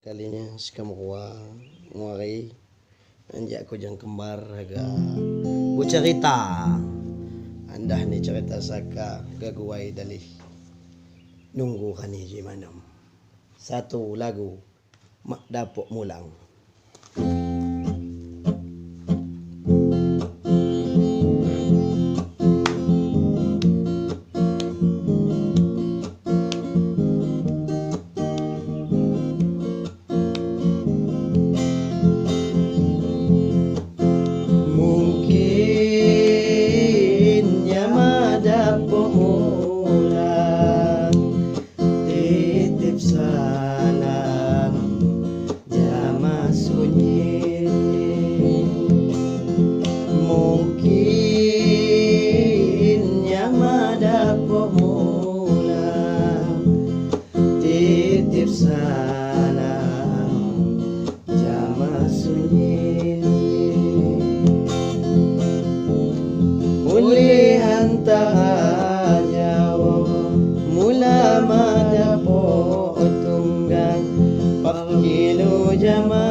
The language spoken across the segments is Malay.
kalinya sikamukuha ngwari anja ko jang kembar haga bu cerita andah ni cerita saka gaguway dalih nunggu kani ji manam satu lagu mak dapok mulang. Ulihan tahajaw mula madapo tunggang pakilo jama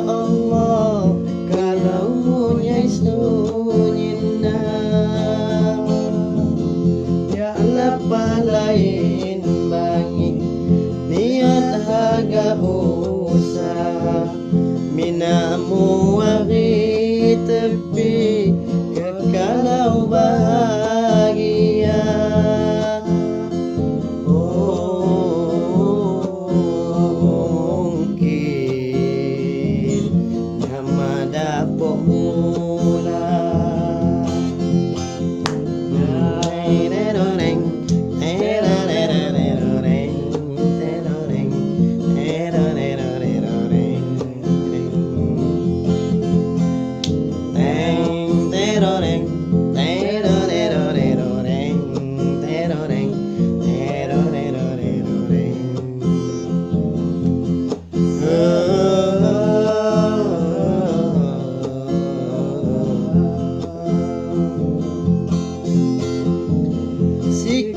Allah kalau munya sunyin na ya Allah palain bangi niat haga usaha minamu wari tepi kalau bahagia mungkin nama dapok mula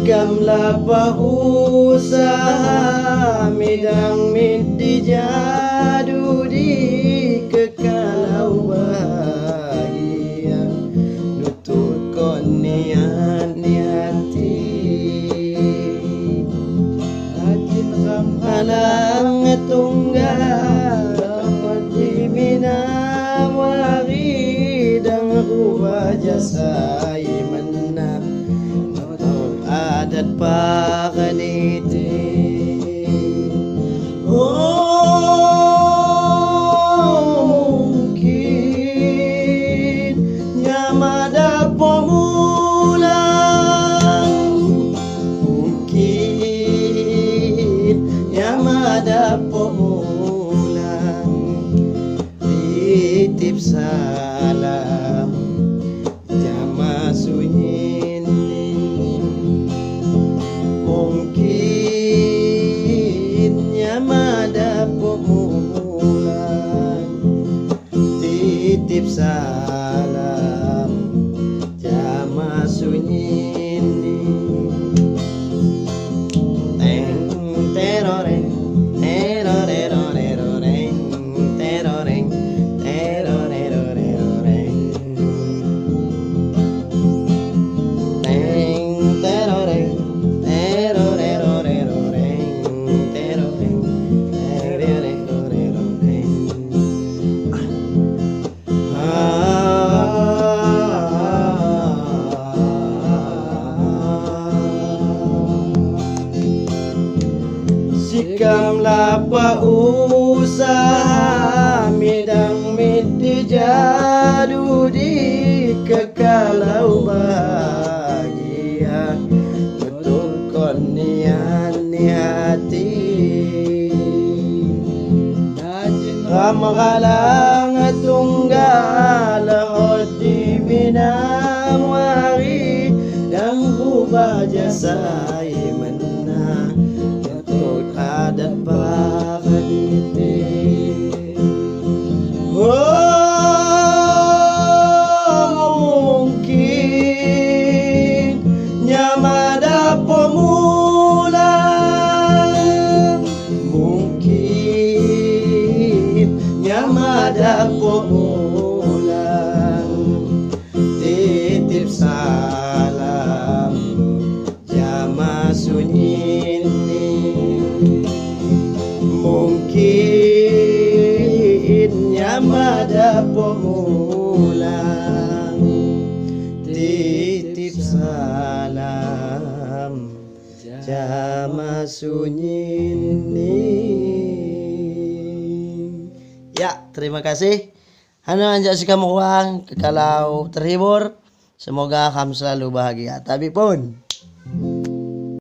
Sikamlah usaha midang midi jadu di kekalau bahagia nutut kon niat hati ajin halang tunggal di minam wari dan rubah jasa imanna adat pakaniti mungkin nyamada pemulang mungkin nyamada pemulang titip salam jama sunyi titip salam jama sunyini teng teroreng teroreng teroreng teroreng teng teroreng sikamlah usaha midang midi jadu di kekalau bahagia untuk konian hati ramagalang tunggal di minam wari dan rubah jasa imanna adat pakaniti mungkin nyamada pemulang mungkin madapo ulang titip salam jama sunyin mungkin madapo ulang titip salam jama sunyin. Ya, terima kasih. Ano anja si kamu kuang, kalau terhibur, semoga kamu selalu bahagia. Tapi pun